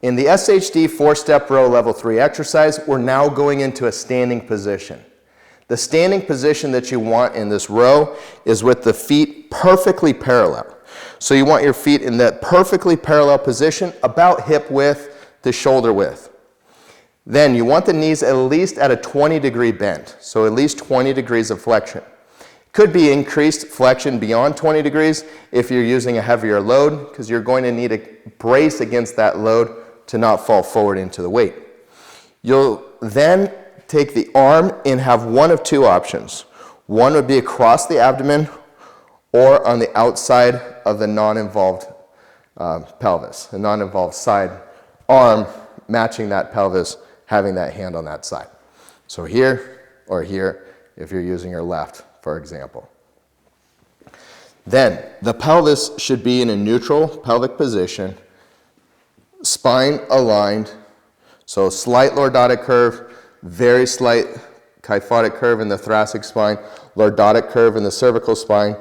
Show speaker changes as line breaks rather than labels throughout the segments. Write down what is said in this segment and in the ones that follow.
In the SHD 4-step row level 3 exercise, we're now going into a standing position. The standing position that you want in this row is with the feet perfectly parallel. So you want your feet in that perfectly parallel position, about hip width to shoulder width. Then you want the knees at least at a 20-degree bend, so at least 20 degrees of flexion. Could be increased flexion beyond 20 degrees if you're using a heavier load, because you're going to need a brace against that load to not fall forward into the weight. You'll then take the arm and have one of two options. One would be across the abdomen or on the outside of the non-involved pelvis, the non-involved side arm matching that pelvis, having that hand on that side. So here or here if you're using your left, for example. Then the pelvis should be in a neutral pelvic position, spine aligned, so slight lordotic curve, very slight kyphotic curve in the thoracic spine, lordotic curve in the cervical spine.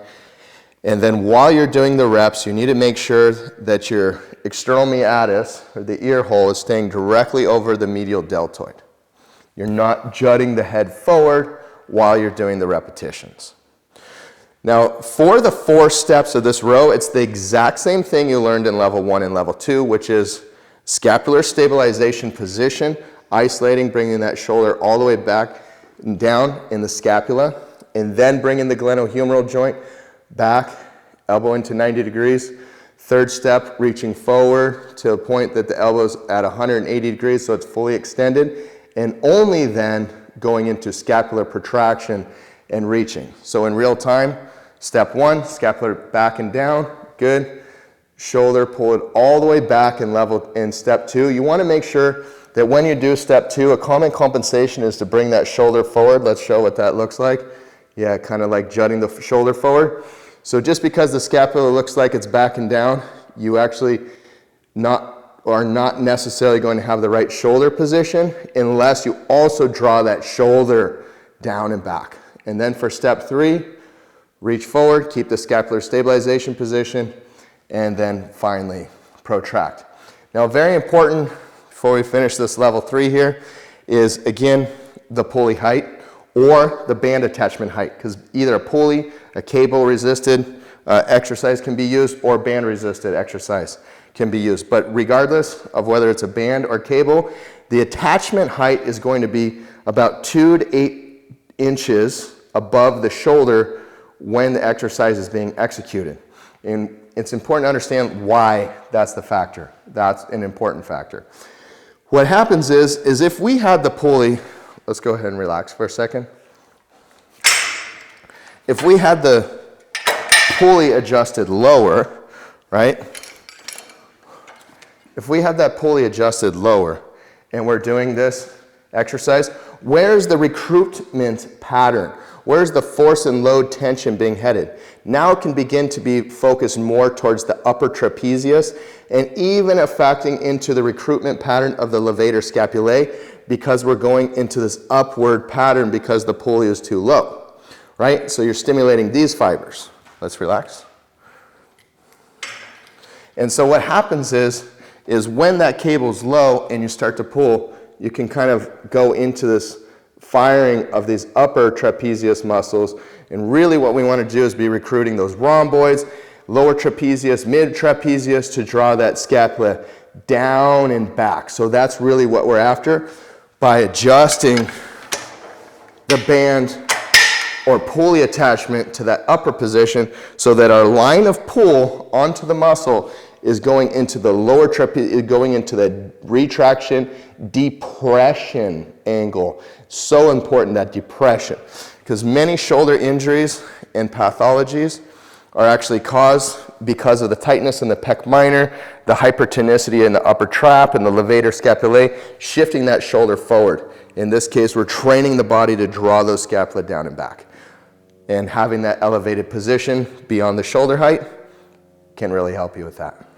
And then while you're doing the reps, you need to make sure that your external meatus, or the ear hole, is staying directly over the medial deltoid. You're not jutting the head forward while you're doing the repetitions. Now, for the 4 steps of this row, it's the exact same thing you learned in level 1 and level 2, which is scapular stabilization position, isolating, bringing that shoulder all the way back and down in the scapula, and then bringing the glenohumeral joint back, elbow into 90 degrees. Third step, reaching forward to a point that the elbow's at 180 degrees, so it's fully extended, and only then going into scapular protraction and reaching. So in real time, step 1, scapular back and down, good. Shoulder, pull it all the way back and level in step 2. You want to make sure that when you do step 2, a common compensation is to bring that shoulder forward. Let's show what that looks like. Yeah, kind of like jutting the shoulder forward. So just because the scapula looks like it's back and down, you actually are not necessarily going to have the right shoulder position unless you also draw that shoulder down and back. And then for step 3, reach forward, keep the scapular stabilization position, and then finally protract. Now, very important before we finish this level 3 here is, again, the pulley height or the band attachment height, because either a pulley, a cable resisted exercise can be used, or band resisted exercise can be used. But regardless of whether it's a band or cable, the attachment height is going to be about 2 to 8 inches above the shoulder when the exercise is being executed. And it's important to understand why that's the factor. That's an important factor. What happens is if we had the pulley, let's go ahead and relax for a second. If we had the pulley adjusted lower, right? If we had that pulley adjusted lower and we're doing this exercise, where's the recruitment pattern? Where's the force and load tension being headed? Now it can begin to be focused more towards the upper trapezius and even affecting into the recruitment pattern of the levator scapulae, because we're going into this upward pattern because the pulley is too low, right? So you're stimulating these fibers. Let's relax. And so what happens is when that cable's low and you start to pull, you can kind of go into this firing of these upper trapezius muscles. And really what we want to do is be recruiting those rhomboids, lower trapezius, mid trapezius, to draw that scapula down and back. So that's really what we're after by adjusting the band or pulley attachment to that upper position, so that our line of pull onto the muscle is going into the lower trapezius, going into the retraction, depression angle. So important, that depression, because many shoulder injuries and pathologies are actually caused because of the tightness in the pec minor, the hypertonicity in the upper trap and the levator scapulae, shifting that shoulder forward. In this case, we're training the body to draw those scapula down and back. And having that elevated position beyond the shoulder height can really help you with that.